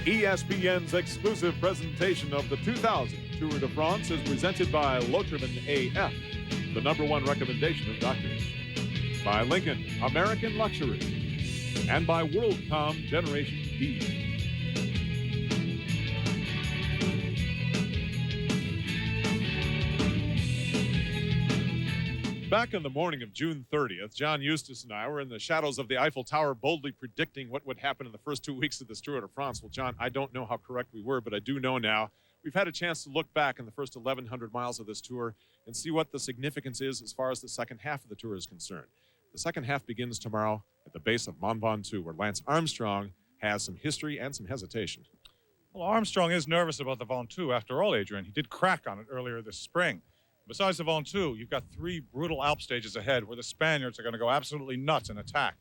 ESPN's exclusive presentation of the 2000 Tour de France is presented by Loterman AF, the #1 recommendation of doctors, by Lincoln, American Luxury, and by WorldCom Generation D. Back on the morning of June 30th, John Eustace and I were in the shadows of the Eiffel Tower boldly predicting what would happen in the first 2 weeks of this Tour de France. Well, John, I don't know how correct we were, but I do know now we've had a chance to look back in the first 1,100 miles of this tour and see what the significance is as far as the second half of the tour is concerned. The second half begins tomorrow at the base of Mont Ventoux, where Lance Armstrong has some history and some hesitation. Well, Armstrong is nervous about the Ventoux after all, Adrian. He did crack on it earlier this spring. Besides the Ventoux, you've got 3 brutal Alp stages ahead where the Spaniards are going to go absolutely nuts in attack.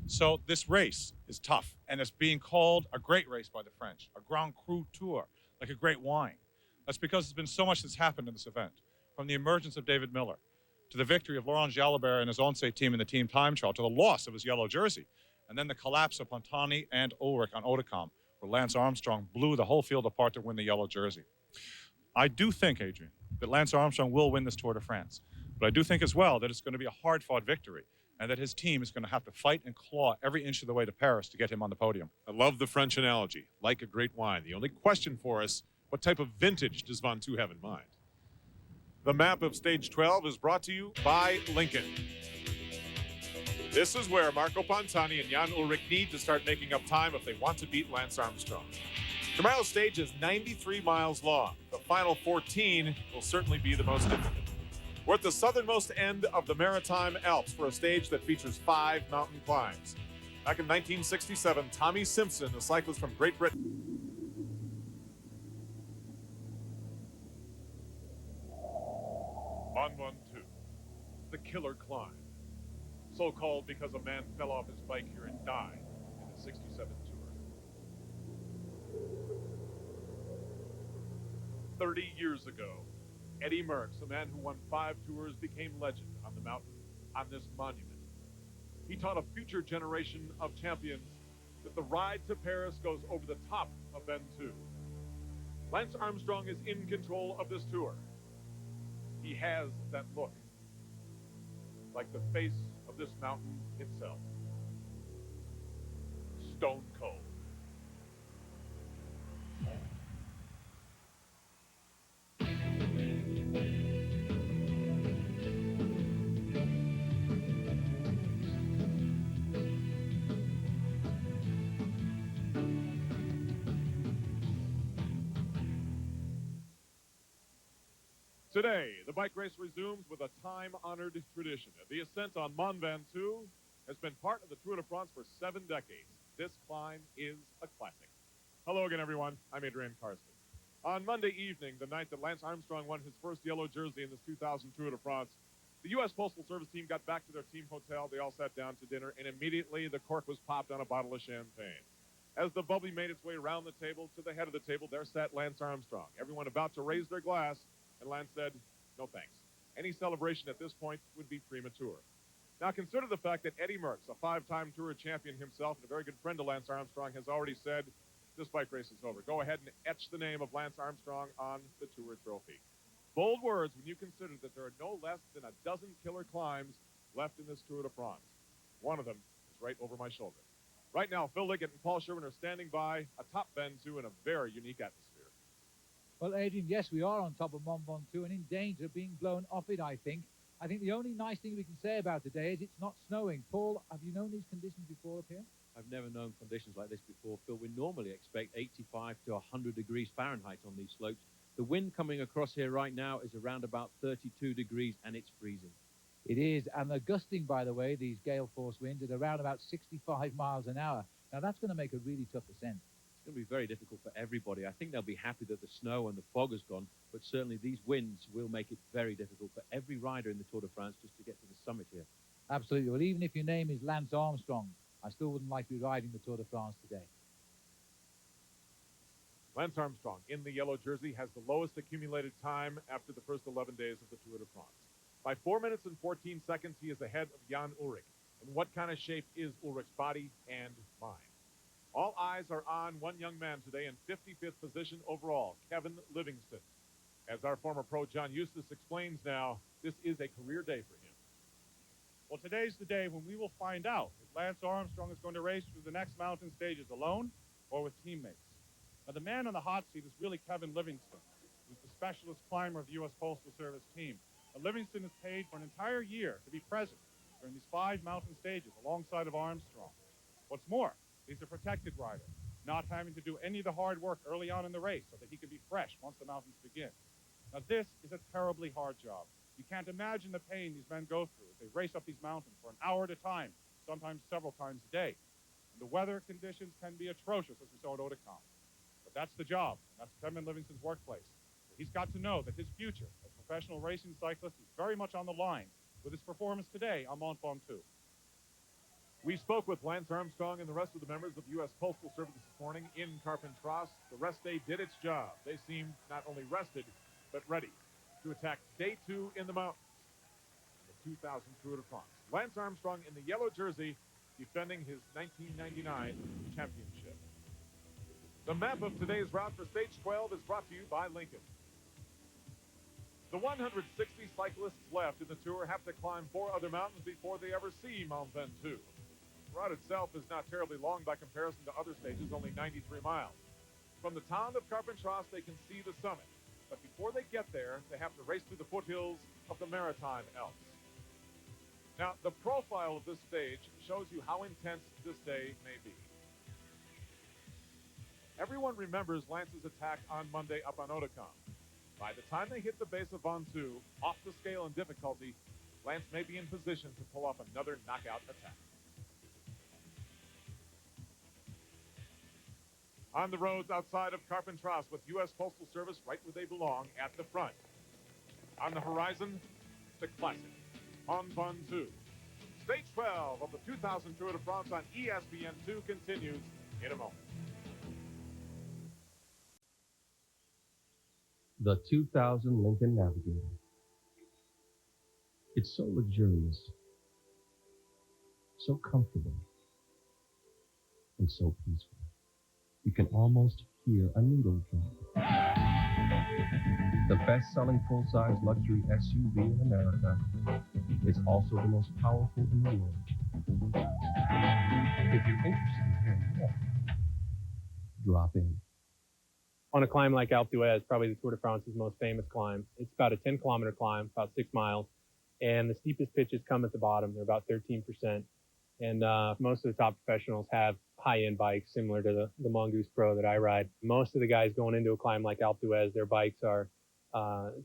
So this race is tough, and it's being called a great race by the French, a Grand Cru Tour, like a great wine. That's because there's been so much that's happened in this event, from the emergence of David Miller, to the victory of Laurent Jalabert and his Once team in the team time trial, to the loss of his yellow jersey, and then the collapse of Pantani and Ulrich on Oudecombe, where Lance Armstrong blew the whole field apart to win the yellow jersey. I do think, Adrian, that Lance Armstrong will win this Tour de France. But I do think as well that it's going to be a hard-fought victory and that his team is going to have to fight and claw every inch of the way to Paris to get him on the podium. I love the French analogy, like a great wine. The only question for us, what type of vintage does Ventoux have in mind? The map of Stage 12 is brought to you by Lincoln. This is where Marco Pantani and Jan Ullrich need to start making up time if they want to beat Lance Armstrong. Tomorrow's stage is 93 miles long. The final 14 will certainly be the most difficult. We're at the southernmost end of the Maritime Alps for a stage that features 5 mountain climbs. Back in 1967, Tommy Simpson, a cyclist from Great Britain, Mont Ventoux, the killer climb. So called because a man fell off his bike here and died in the 67 Tour. 30 years ago, Eddie Merckx, a man who won 5 tours, became legend on the mountain, on this monument. He taught a future generation of champions that the ride to Paris goes over the top of Ventoux. Lance Armstrong is in control of this tour. He has that look, like the face of this mountain itself. Stone cold. Today, the bike race resumes with a time-honored tradition. The ascent on Mont Ventoux has been part of the Tour de France for 7 decades. This climb is a classic. Hello again, everyone. I'm Adrian Karsten. On Monday evening, the night that Lance Armstrong won his first yellow jersey in this 2000 Tour de France, the U.S. Postal Service team got back to their team hotel. They all sat down to dinner, and immediately the cork was popped on a bottle of champagne. As the bubbly made its way around the table to the head of the table, there sat Lance Armstrong. Everyone about to raise their glass, and Lance said, no thanks. Any celebration at this point would be premature. Now consider the fact that Eddie Merckx, a 5-time Tour champion himself and a very good friend of Lance Armstrong, has already said, this bike race is over. Go ahead and etch the name of Lance Armstrong on the Tour trophy. Bold words when you consider that there are no less than a dozen killer climbs left in this Tour de France. One of them is right over my shoulder. Right now, Phil Liggett and Paul Sherman are standing by atop Ventoux in a very unique atmosphere. Well, Adrian, yes, we are on top of Mont Ventoux and in danger of being blown off it, I think. I think the only nice thing we can say about today is it's not snowing. Paul, have you known these conditions before up here? I've never known conditions like this before, Phil. We normally expect 85 to 100 degrees Fahrenheit on these slopes. The wind coming across here right now is around about 32 degrees, and it's freezing. It is, and they're gusting, by the way, these gale force winds at around about 65 miles an hour. Now, that's going to make a really tough ascent. It's going to be very difficult for everybody. I think they'll be happy that the snow and the fog has gone, but certainly these winds will make it very difficult for every rider in the Tour de France just to get to the summit here. Absolutely. Well, even if your name is Lance Armstrong, I still wouldn't like to be riding the Tour de France today. Lance Armstrong in the yellow jersey has the lowest accumulated time after the first 11 days of the Tour de France. By 4 minutes and 14 seconds, he is ahead of Jan Ullrich. And what kind of shape is Ullrich's body and mind? All eyes are on one young man today in 55th position overall, Kevin Livingston. As our former pro John Eustace explains now, this is a career day for him. Well, today's the day when we will find out if Lance Armstrong is going to race through the next mountain stages alone or with teammates. Now, the man on the hot seat is really Kevin Livingston, who's the specialist climber of the U.S. Postal Service team. Now, Livingston is paid for an entire year to be present during these 5 mountain stages alongside of Armstrong. What's more, he's a protected rider, not having to do any of the hard work early on in the race so that he can be fresh once the mountains begin. Now, this is a terribly hard job. You can't imagine the pain these men go through as they race up these mountains for an hour at a time, sometimes several times a day. And the weather conditions can be atrocious, as we saw at Otakam. But that's the job, and that's Kevin Livingston's workplace. He's got to know that his future as a professional racing cyclist is very much on the line with his performance today on Mont Ventoux. We spoke with Lance Armstrong and the rest of the members of U.S. Postal Service this morning in Carpentras. The rest day did its job. They seemed not only rested, but ready to attack day 2 in the mountains in the 2000 Tour de France. Lance Armstrong in the yellow jersey defending his 1999 championship. The map of today's route for Stage 12 is brought to you by Lincoln. The 160 cyclists left in the Tour have to climb 4 other mountains before they ever see Mont Ventoux. The route itself is not terribly long by comparison to other stages, only 93 miles. From the town of Carpentras, they can see the summit. But before they get there, they have to race through the foothills of the Maritime Alps. Now, the profile of this stage shows you how intense this day may be. Everyone remembers Lance's attack on Monday up on Otakam. By the time they hit the base of Ventoux, off the scale in difficulty, Lance may be in position to pull off another knockout attack. On the roads outside of Carpentras with U.S. Postal Service right where they belong at the front. On the horizon, the classic, Mont Ventoux. Stage 12 of the 2000 Tour de France on ESPN2 continues in a moment. The 2000 Lincoln Navigator. It's so luxurious, so comfortable, and so peaceful. You can almost hear a needle drop. The best-selling full-size luxury SUV in America, it's also the most powerful in the world. If you're interested in hearing more, drop in. On a climb like Alpe d'Huez, probably the Tour de France's most famous climb. It's about a 10-kilometer climb, about 6 miles, and the steepest pitches come at the bottom. They're about 13%. And most of the top professionals have high-end bikes similar to the Mongoose Pro that I ride. Most of the guys going into a climb like Alpe d'Huez, their bikes are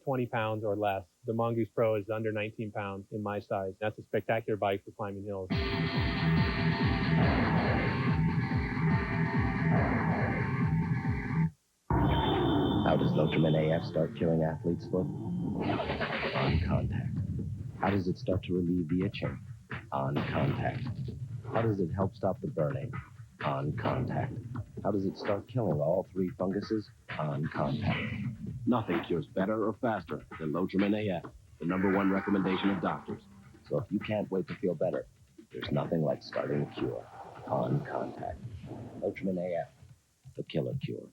20 pounds or less. The Mongoose Pro is under 19 pounds in my size. That's a spectacular bike for climbing hills. How does Lotrimin AF start killing athletes' foot? On contact. How does it start to relieve the itching? On contact. How does it help stop the burning? On contact. How does it start killing all 3 funguses? On contact. Nothing cures better or faster than Lotrimin AF, the #1 recommendation of doctors. So if you can't wait to feel better, there's nothing like starting a cure. On contact. Lotrimin AF, the killer cure.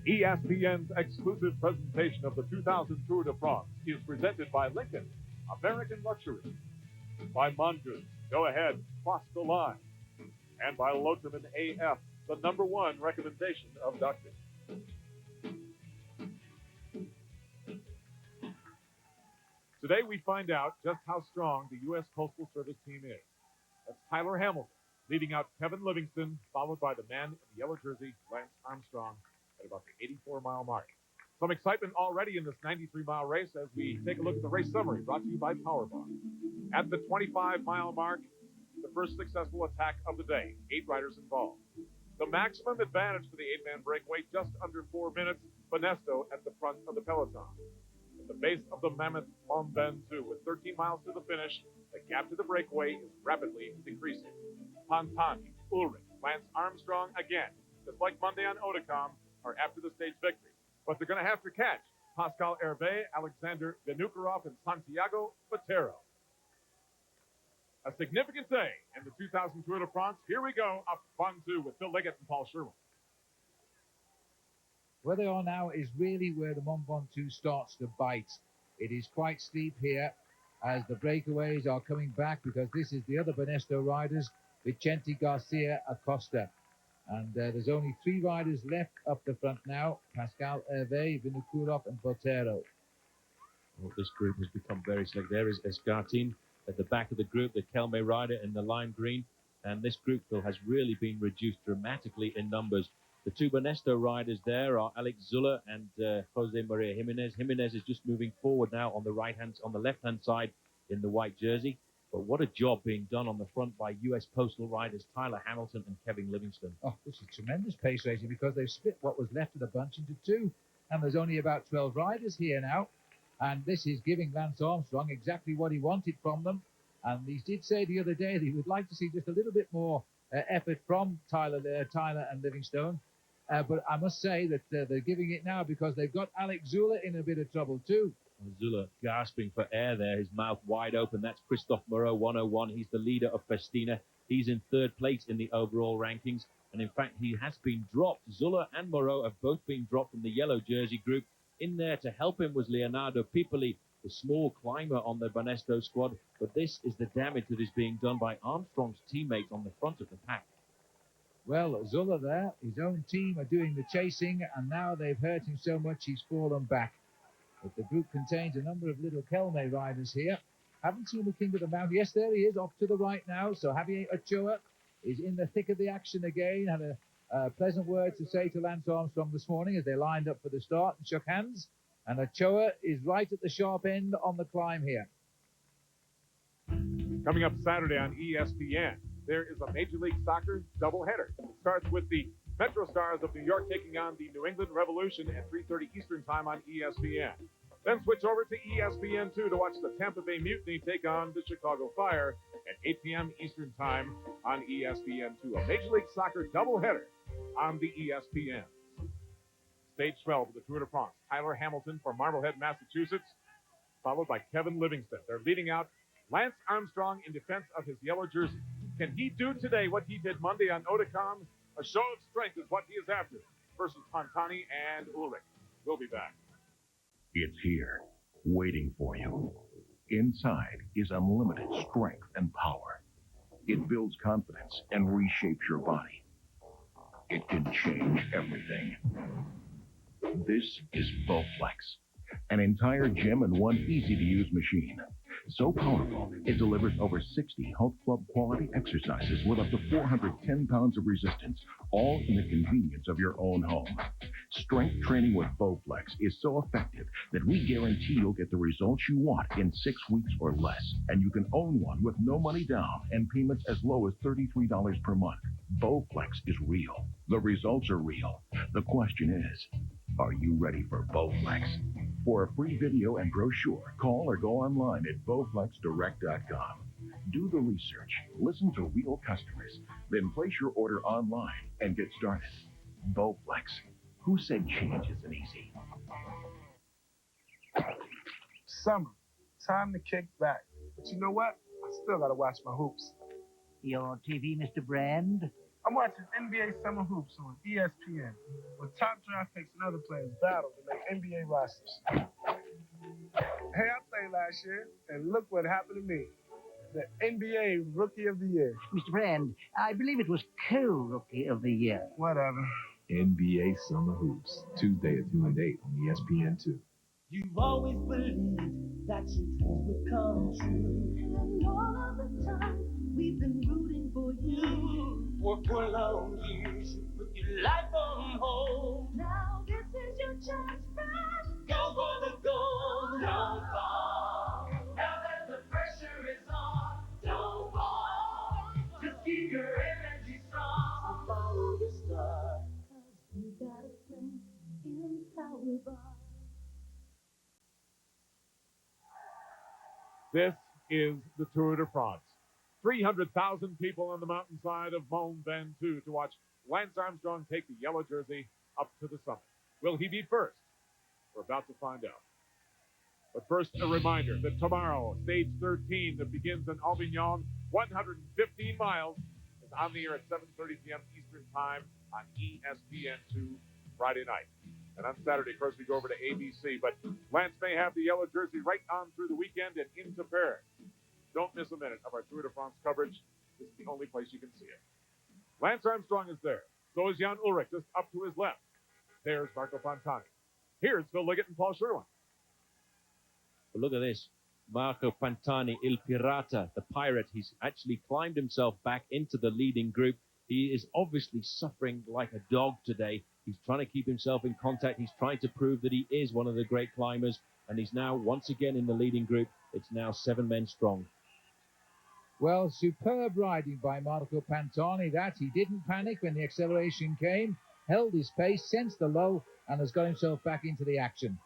ESPN's exclusive presentation of the 2000 Tour de France is presented by Lincoln, American Luxury, by Mongoose, Go Ahead, Cross the Line, and by Lotrimin AF, the #1 recommendation of doctors. Today we find out just how strong the U.S. Postal Service team is. That's Tyler Hamilton, leading out Kevin Livingston, followed by the man in the yellow jersey, Lance Armstrong, at about the 84-mile mark. Some excitement already in this 93-mile race as we take a look at the race summary brought to you by Powerball. At the 25-mile mark, the first successful attack of the day, 8 riders involved. The maximum advantage for the 8-man breakaway, just under 4 minutes, Benesto at the front of the peloton. At the base of the mammoth Mont Ventoux, with 13 miles to the finish, the gap to the breakaway is rapidly decreasing. Pantani, Ullrich, Lance Armstrong again, just like Monday on Oticom, are after the stage victory. But they're going to have to catch Pascal Hervé, Alexander Vinokurov, and Santiago Botero. A significant day in the 2000 Tour de France. Here we go, up Mont Ventoux with Phil Liggett and Paul Sherwin. Where they are now is really where the Mont Ventoux starts to bite. It is quite steep here as the breakaways are coming back, because this is the other Banesto riders, Vicente Garcia Acosta. And there's only 3 riders left up the front now: Pascal Hervé, Vinokurov, and Botero. Well, this group has become very select. There is Escartin at the back of the group, the Kelme rider in the lime green. And this group, Phil, has really been reduced dramatically in numbers. The 2 Banesto riders there are Alex Zuller and Jose Maria Jimenez. Jimenez is just moving forward now on the left-hand side in the white jersey. But what a job being done on the front by U.S. Postal riders Tyler Hamilton and Kevin Livingston. Oh, this is tremendous pace racing, because they've split what was left of the bunch into 2. And there's only about 12 riders here now. And this is giving Lance Armstrong exactly what he wanted from them. And he did say the other day that he would like to see just a little bit more effort from Tyler and Livingstone. But I must say that they're giving it now, because they've got Alex Zuller in a bit of trouble too. Zuller gasping for air there, his mouth wide open. That's Christophe Moreau, 101. He's the leader of Festina. He's in 3rd place in the overall rankings. And in fact, he has been dropped. Zuller and Moreau have both been dropped from the yellow jersey group. In there to help him was Leonardo Pipoli, the small climber on the Banesto squad. But this is the damage that is being done by Armstrong's teammates on the front of the pack. Well, Zuller there, his own team are doing the chasing, and now they've hurt him so much he's fallen back. But the group contains a number of little Kelme riders here. Haven't seen the King of the Mountain. Yes, there he is, off to the right now. So Javier Ochoa is in the thick of the action again. Had a pleasant word to say to Lance Armstrong this morning as they lined up for the start and shook hands. And Ochoa is right at the sharp end on the climb here. Coming up Saturday on ESPN, there is a Major League Soccer doubleheader. It starts with the Metro Stars of New York taking on the New England Revolution at 3:30 Eastern Time on ESPN. Then switch over to ESPN2 to watch the Tampa Bay Mutiny take on the Chicago Fire at 8 p.m. Eastern Time on ESPN2. A Major League Soccer doubleheader on the ESPN. Stage 12 of the Tour de France. Tyler Hamilton from Marblehead, Massachusetts, followed by Kevin Livingston. They're leading out Lance Armstrong in defense of his yellow jersey. Can he do today what he did Monday on Oticom? A show of strength is what he is after versus Pantani and Ulrich. We'll be back. It's here, waiting for you. Inside is unlimited strength and power. It builds confidence and reshapes your body. It can change everything. This is Bowflex, an entire gym in one easy-to-use machine. So powerful, it delivers over 60 health club quality exercises with up to 410 pounds of resistance, all in the convenience of your own home. Strength training with Bowflex is so effective that we guarantee you'll get the results you want in 6 weeks or less. And you can own one with no money down and payments as low as $33 per month. Bowflex is real. The results are real. The question is, are you ready for Bowflex? For a free video and brochure, call or go online at bowflexdirect.com. Do the research, listen to real customers, then place your order online and get started. Bowflex. Who said change isn't easy? Summer. Time to kick back. But you know what? I still gotta watch my hoops. Your TV, Mr. Brand? I'm watching NBA Summer Hoops on ESPN, where top draft picks and other players battle to make NBA rosters. Hey, I played last year, and look what happened to me. The NBA Rookie of the Year. Mr. Brand, I believe it was co-Rookie of the Year. Whatever. NBA Summer Hoops, Tuesday at 2 and 8 on ESPN2. You've always believed that your dreams would come true. And all of the time, we've been rooting for you. Work for long years, you put your life on hold. Now this is your chance, friend. Go for the gold, don't fall. Now that the pressure is on, don't fall. Just keep your energy strong. Follow your star, 'cause you got a friend in Power Bar. This is the Tour de France. 300,000 people on the mountainside of Mont Ventoux to watch Lance Armstrong take the yellow jersey up to the summit. Will he be first? We're about to find out. But first, a reminder that tomorrow, stage 13 that begins in Avignon, 115 miles, is on the air at 7:30 p.m. Eastern Time on ESPN2 Friday night. And on Saturday, of course, we go over to ABC. But Lance may have the yellow jersey right on through the weekend and into Paris. Don't miss a minute of our Tour de France coverage. This is the only place you can see it. Lance Armstrong is there. So is Jan Ullrich, just up to his left. There's Marco Pantani. Here's Phil Liggett and Paul Sherwin. But look at this. Marco Pantani, Il Pirata, the pirate. He's actually climbed himself back into the leading group. He is obviously suffering like a dog today. He's trying to keep himself in contact. He's trying to prove that he is one of the great climbers. And he's now once again in the leading group. It's now 7 men strong. Well, superb riding by Marco Pantani. That he didn't panic when the acceleration came, held his pace, sensed the low, and has got himself back into the action.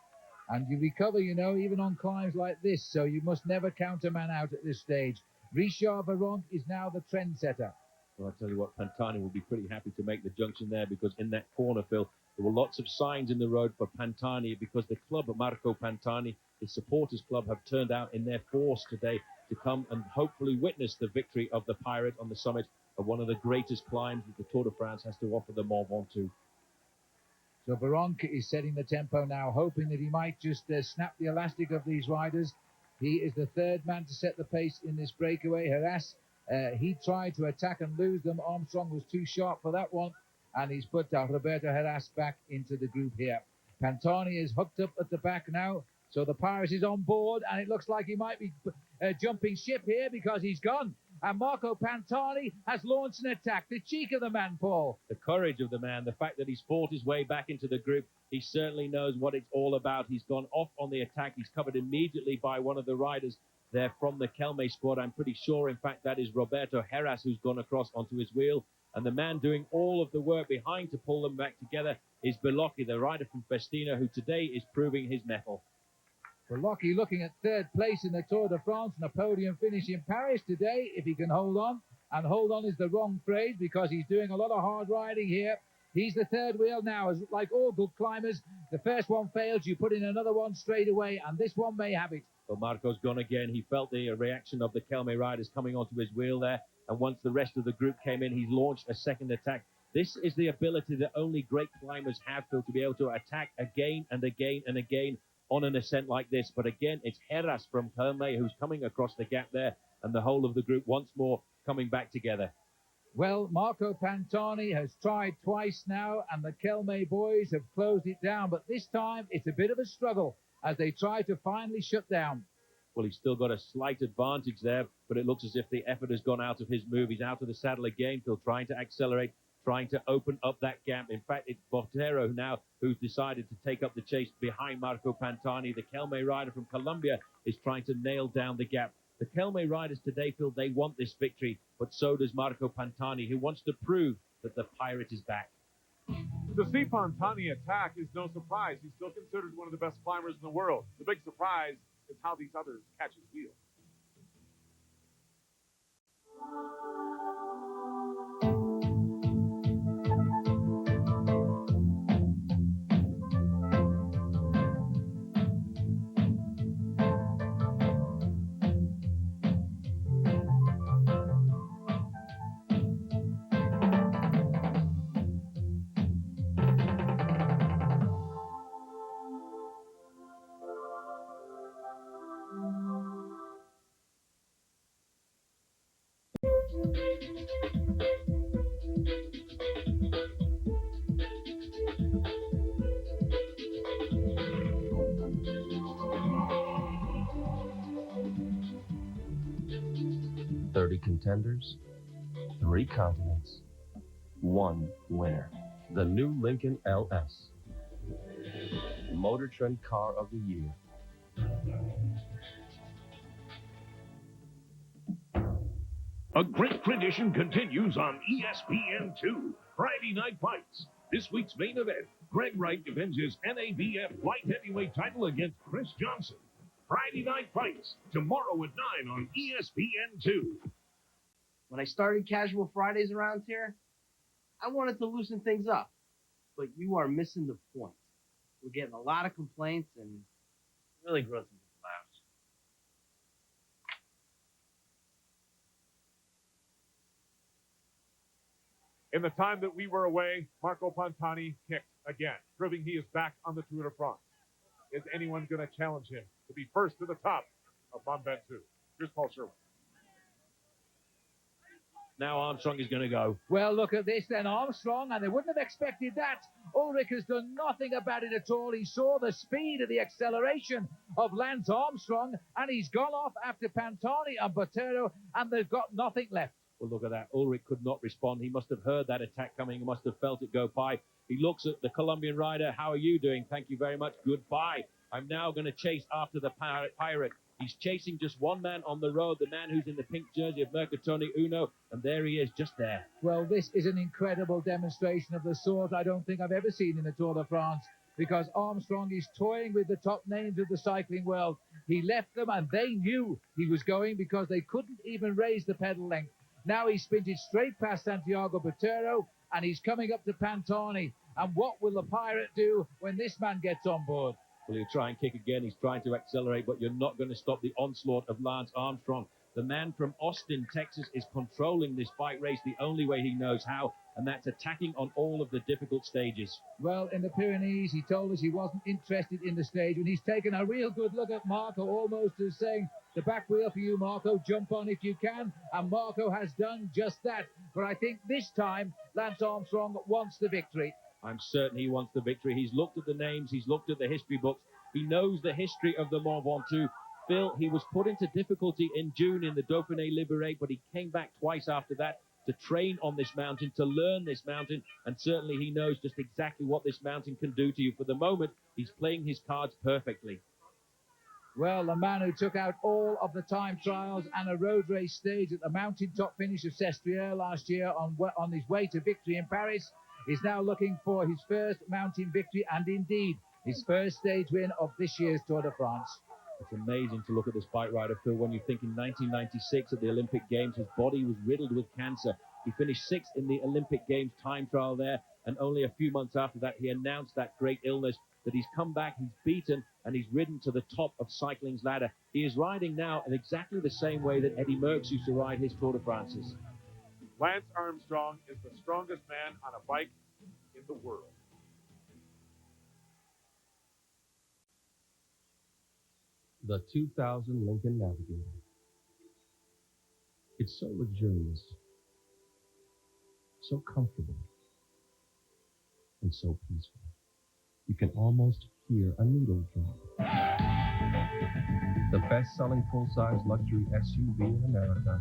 And you recover, you know, even on climbs like this, so you must never count a man out at this stage. Richard Virenque is now the trendsetter. Well, I tell you what, Pantani will be pretty happy to make the junction there, because in that corner, Phil, there were lots of signs in the road for Pantani, because the club, Marco Pantani, his supporters club, have turned out in their force today to come and hopefully witness the victory of the Pirate on the summit of one of the greatest climbs that the Tour de France has to offer the Mont Ventoux. So Virenque is setting the tempo now, hoping that he might just snap the elastic of these riders. He is the third man to set the pace in this breakaway. Heras, he tried to attack and lose them. Armstrong was too sharp for that one, and he's put Roberto Heras back into the group here. Pantani is hooked up at the back now, so the Pirate is on board, and it looks like he might be jumping ship here because he's gone. And Marco Pantani has launched an attack. The cheek of the man, Paul. The courage of the man, the fact that he's fought his way back into the group. He certainly knows what it's all about. He's gone off on the attack. He's covered immediately by one of the riders there from the Kelme squad. I'm pretty sure, in fact, that is Roberto Heras, who's gone across onto his wheel. And the man doing all of the work behind to pull them back together is Bellocchi, the rider from Festina, who today is proving his mettle. Bellocchi looking at third place in the Tour de France and a podium finish in Paris today, if he can hold on. And hold on is the wrong phrase, because he's doing a lot of hard riding here. He's the third wheel now, as like all good climbers. The first one fails, you put in another one straight away, and this one may have it. Well, Marco's gone again. He felt the reaction of the Kelme riders coming onto his wheel there. And once the rest of the group came in, he's launched a second attack. This is the ability that only great climbers have, Phil, to be able to attack again and again and again on an ascent like this. But again, it's Heras from Kelme who's coming across the gap there, and the whole of the group once more coming back together. Well, Marco Pantani has tried twice now, and the Kelme boys have closed it down. But this time, it's a bit of a struggle as they try to finally shut down. Well, he's still got a slight advantage there, but it looks as if the effort has gone out of his move. He's out of the saddle again, Phil, trying to accelerate, trying to open up that gap. In fact, it's Botero now who's decided to take up the chase behind Marco Pantani. The Kelme rider from Colombia is trying to nail down the gap. The Kelme riders today, Phil, they want this victory, but so does Marco Pantani, who wants to prove that the Pirate is back. To see Pantani attack is no surprise. He's still considered one of the best climbers in the world. The big surprise is how these others catch his wheel. Contenders, 3 continents, 1 winner. The new Lincoln LS, Motor Trend Car of the Year. A great tradition continues on ESPN2, Friday Night Fights. This week's main event, Greg Wright defends his NABF light heavyweight title against Chris Johnson. Friday Night Fights, tomorrow at 9 on ESPN2. When I started Casual Fridays around here, I wanted to loosen things up. But you are missing the point. We're getting a lot of complaints and really grossing people out. In the time that we were away, Marco Pantani kicked again, proving he is back on the Tour de France. Is anyone going to challenge him to be first to the top of Mont Ventoux? Here's Paul Sherwood. Now Armstrong is going to go. Well, look at this then, Armstrong, and they wouldn't have expected that. Ulrich has done nothing about it at all. He saw the speed of the acceleration of Lance Armstrong, and he's gone off after Pantani and Botero, and they've got nothing left. Well, look at that. Ulrich could not respond. He must have heard that attack coming. He must have felt it go by. He looks at the Colombian rider. How are you doing? Thank you very much. Goodbye. I'm now going to chase after the pirate. He's chasing just one man on the road, the man who's in the pink jersey of Mercatoni Uno, and there he is, just there. Well, this is an incredible demonstration of the sort I don't think I've ever seen in the Tour de France, because Armstrong is toying with the top names of the cycling world. He left them, and they knew he was going because they couldn't even raise the pedal length. Now he's sprinted straight past Santiago Botero, and he's coming up to Pantani. And what will the pirate do when this man gets on board? Well, he'll try and kick again. He's trying to accelerate, but you're not going to stop the onslaught of Lance Armstrong. The man from Austin, Texas, is controlling this bike race the only way he knows how, and that's attacking on all of the difficult stages. Well, in the Pyrenees, he told us he wasn't interested in the stage, and he's taken a real good look at Marco, almost as saying, the back wheel for you, Marco, jump on if you can, and Marco has done just that. But I think this time, Lance Armstrong wants the victory. I'm certain he wants the victory. He's looked at the names, he's looked at the history books, he knows the history of the Mont Ventoux. Phil, he was put into difficulty in June in the Dauphiné Libéré, but he came back twice after that to train on this mountain, to learn this mountain, and certainly he knows just exactly what this mountain can do to you. For the moment, he's playing his cards perfectly. Well, the man who took out all of the time trials and a road race stage at the mountaintop finish of Sestriere last year on his way to victory in Paris is now looking for his first mountain victory and indeed his first stage win of this year's Tour de France. It's amazing to look at this bike rider, Phil, when you think in 1996 at the Olympic Games, his body was riddled with cancer. He finished 6th in the Olympic Games time trial there, and only a few months after that, he announced that great illness, that he's come back, he's beaten, and he's ridden to the top of cycling's ladder. He is riding now in exactly the same way that Eddie Merckx used to ride his Tour de France's. Lance Armstrong is the strongest man on a bike in the world. The 2000 Lincoln Navigator. It's so luxurious, so comfortable, and so peaceful. You can almost hear a needle drop. The best-selling full-size luxury SUV in America.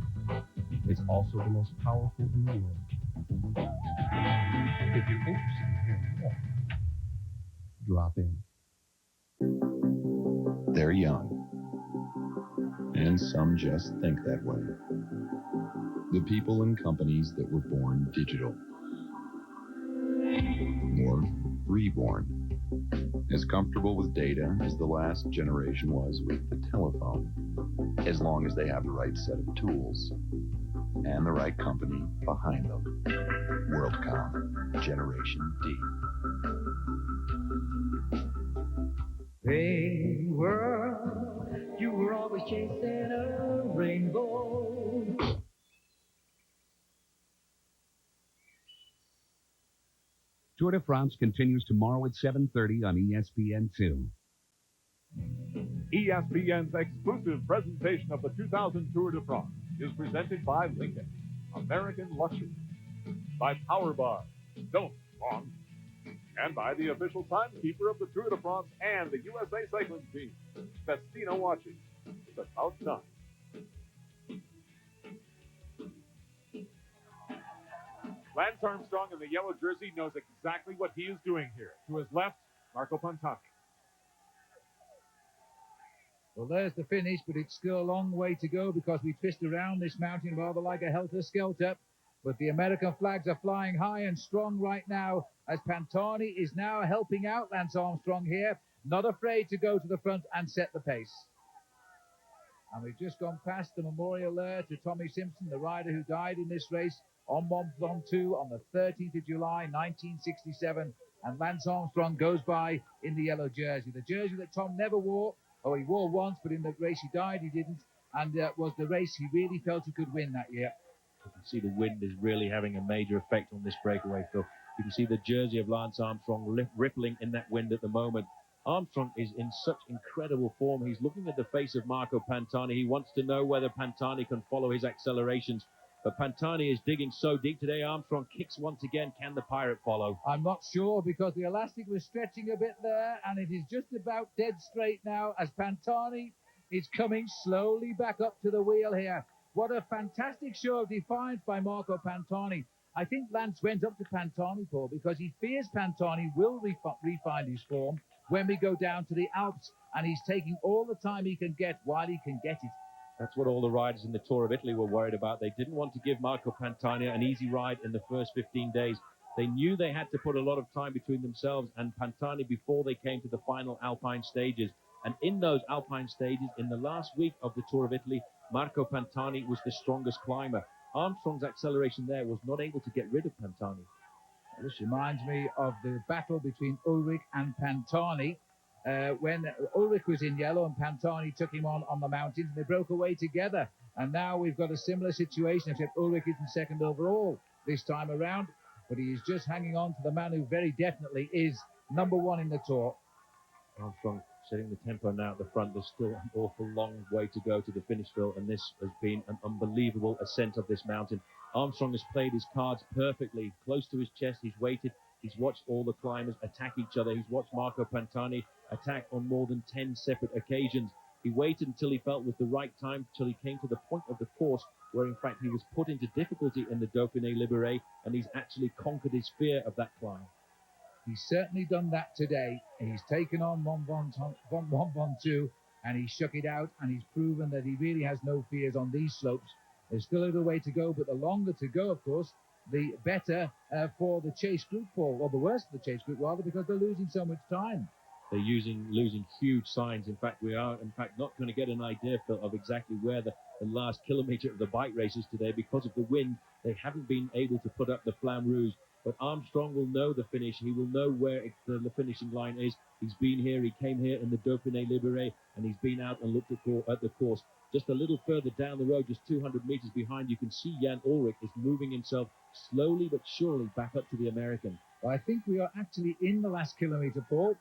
It's also the most powerful in the world. If you're interested in hearing more, drop in. They're young, and some just think that way. The people and companies that were born digital, or reborn, as comfortable with data as the last generation was with the telephone, as long as they have the right set of tools and the right company behind them. WorldCom, Generation D. Hey world, you were always chasing a rainbow. Tour de France continues tomorrow at 7:30 on ESPN2. ESPN's exclusive presentation of the 2000 Tour de France is presented by Lincoln, American Luxury, by Power Bar, don't long, and by the official timekeeper of the Tour de France and the USA cycling team, Festina Watches. It's about time. Lance Armstrong in the yellow jersey knows exactly what he is doing here. To his left, Marco Pantani. Well, there's the finish, but it's still a long way to go because we twist around this mountain rather like a helter-skelter. But the American flags are flying high and strong right now as Pantani is now helping out Lance Armstrong here, not afraid to go to the front and set the pace. And we've just gone past the memorial there to Tommy Simpson, the rider who died in this race on Mont Ventoux on the 13th of July, 1967. And Lance Armstrong goes by in the yellow jersey. The jersey that Tom never wore, or he wore once, but in the race he died, he didn't. And was the race he really felt he could win that year. You can see the wind is really having a major effect on this breakaway, Phil. You can see the jersey of Lance Armstrong rippling in that wind at the moment. Armstrong is in such incredible form. He's looking at the face of Marco Pantani. He wants to know whether Pantani can follow his accelerations. But Pantani is digging so deep today. Armstrong kicks once again. Can the Pirate follow? I'm not sure, because the elastic was stretching a bit there, and it is just about dead straight now as Pantani is coming slowly back up to the wheel here. What a fantastic show of defiance by Marco Pantani. I think Lance went up to Pantani, Paul, because he fears Pantani will refine his form when we go down to the Alps, and he's taking all the time he can get while he can get it. That's what all the riders in the Tour of Italy were worried about. They didn't want to give Marco Pantani an easy ride in the first 15 days. They knew they had to put a lot of time between themselves and Pantani before they came to the final Alpine stages. And in those Alpine stages, in the last week of the Tour of Italy, Marco Pantani was the strongest climber. Armstrong's acceleration there was not able to get rid of Pantani. This reminds me of the battle between Ulrich and Pantani when Ulrich was in yellow and Pantani took him on the mountains, and they broke away together. And now we've got a similar situation, except Ulrich isn't second overall this time around, but he is just hanging on to the man who very definitely is number one in the Tour. Armstrong setting the tempo now at the front. There's still an awful long way to go to the finish, Phil, and this has been an unbelievable ascent of this mountain. Armstrong has played his cards perfectly. Close to his chest, he's waited. He's watched all the climbers attack each other. He's watched Marco Pantani attack on more than 10 separate occasions. He waited until he felt was the right time, till he came to the point of the course where, in fact, he was put into difficulty in the Dauphiné Libéré, and he's actually conquered his fear of that climb. He's certainly done that today. He's taken on Mont Ventoux, and he shook it out, and he's proven that he really has no fears on these slopes. There's still a little way to go, but the longer to go, of course, the better for the chase group, or the worse for the chase group, rather, because they're losing so much time. They're losing huge signs. In fact, we are, not going to get an idea, Phil, of exactly where the last kilometre of the bike race is today. Because of the wind, they haven't been able to put up the Flamme Rouge. But Armstrong will know the finish. He will know where the finishing line is. He's been here. He came here in the Dauphiné Libéré, and he's been out and looked at the course. Just a little further down the road, just 200 metres behind, you can see Jan Ullrich is moving himself slowly but surely back up to the American. Well, I think we are actually in the last kilometre, Paul,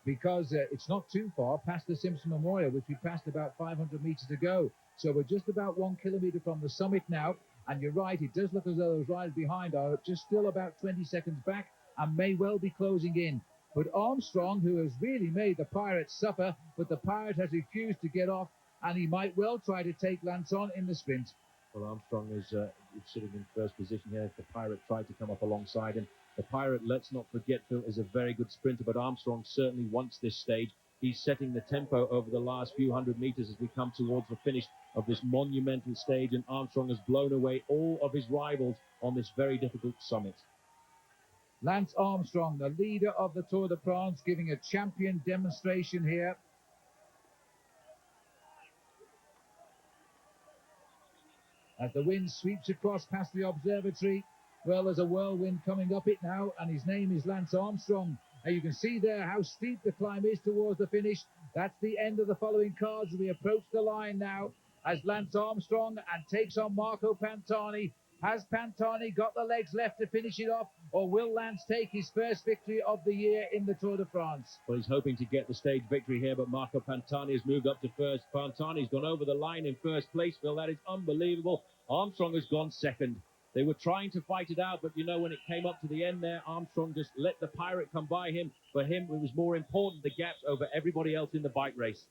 because it's not too far past the Simpson Memorial, which we passed about 500 metres ago. So we're just about 1 kilometre from the summit now. And you're right, it does look as though those riders behind are just still about 20 seconds back and may well be closing in. But Armstrong, who has really made the Pirate suffer, but the Pirate has refused to get off, and he might well try to take Lance on in the sprint. Well, Armstrong is sitting in first position here. The Pirate tried to come up alongside him. The Pirate, let's not forget, Phil, is a very good sprinter, but Armstrong certainly wants this stage. He's setting the tempo over the last few hundred meters as we come towards the finish of this monumental stage, and Armstrong has blown away all of his rivals on this very difficult summit. Lance Armstrong, the leader of the Tour de France, giving a champion demonstration here. As the wind sweeps across past the observatory, well, there's a whirlwind coming up it now, and his name is Lance Armstrong. And you can see there how steep the climb is towards the finish. That's the end of the following cards as we approach the line now, as Lance Armstrong and takes on Marco Pantani. Has Pantani got the legs left to finish it off, or will Lance take his first victory of the year in the Tour de France? Well, he's hoping to get the stage victory here, but Marco Pantani has moved up to first. Pantani's gone over the line in first place, Phil. That is unbelievable. Armstrong has gone second. They were trying to fight it out, but you know, when it came up to the end there, Armstrong just let the Pirate come by him. For him, it was more important, the gaps over everybody else in the bike race.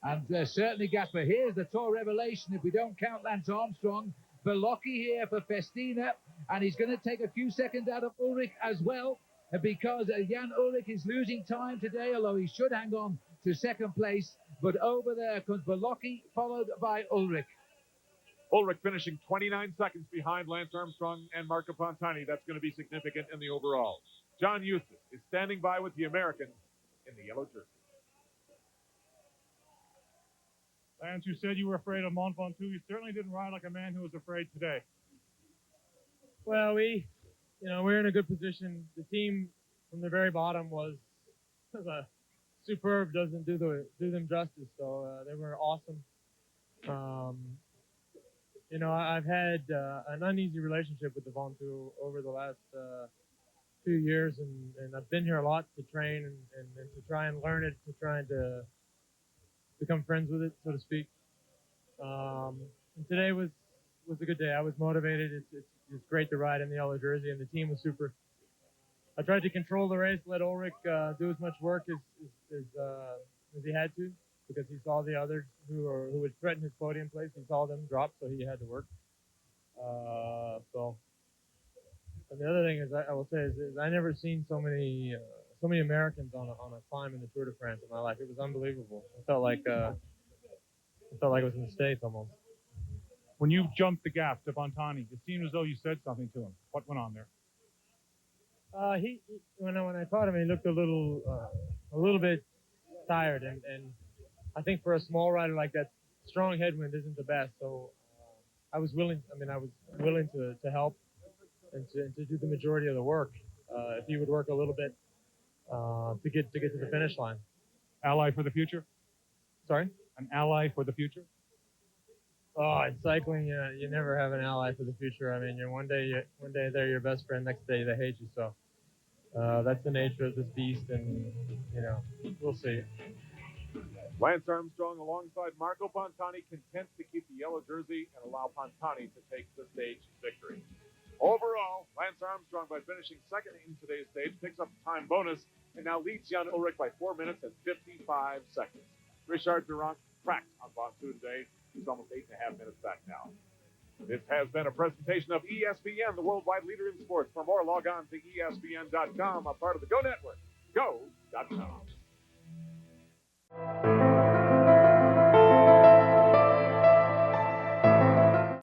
And certainly, Gasper, here's the Tour revelation, if we don't count Lance Armstrong. Belocchi here for Festina, and he's going to take a few seconds out of Ullrich as well, because Jan Ullrich is losing time today, although he should hang on to second place. But over there comes Belocchi, followed by Ullrich. Ullrich finishing 29 seconds behind Lance Armstrong and Marco Pantani. That's going to be significant in the overall. John Eustace is standing by with the American in the yellow jersey. Lance, you said you were afraid of Mont Ventoux. You certainly didn't ride like a man who was afraid today. Well, we're in a good position. The team from the very bottom was superb. Doesn't do them justice. So they were awesome. I've had an uneasy relationship with the Ventoux over the last few years, and I've been here a lot to train and to try and learn it, to try and to become friends with it, so to speak. And today was a good day. I was motivated. It's great to ride in the yellow jersey, and the team was super. I tried to control the race, let Ulrich do as much work as he had to, because he saw the others who would threaten his podium place. He saw them drop, so he had to work. And the other thing is, I will say, is I never seen so many Americans on a climb in the Tour de France in my life. It was unbelievable. It felt like it was in the States almost. When you jumped the gap to Bontani, it seemed as though you said something to him. What went on there? When I caught him, he looked a little bit tired, and I think for a small rider like that, strong headwind isn't the best. So I was willing. I was willing to help and to do the majority of the work. If he would work a little bit to get to the finish line. Ally for the future? Sorry? An ally for the future? Oh, in cycling, you never have an ally for the future. One day they're your best friend, next day they hate you. So that's the nature of this beast, and we'll see. Lance Armstrong alongside Marco Pantani, content to keep the yellow jersey and allow Pantani to take the stage victory. Overall, Lance Armstrong, by finishing second in today's stage, picks up a time bonus and now leads Jan Ullrich by 4 minutes and 55 seconds. Richard Durant cracked on Ventoux today. He's almost 8.5 minutes back now. This has been a presentation of ESPN, the worldwide leader in sports. For more, log on to ESPN.com, a part of the Go Network. Go.com.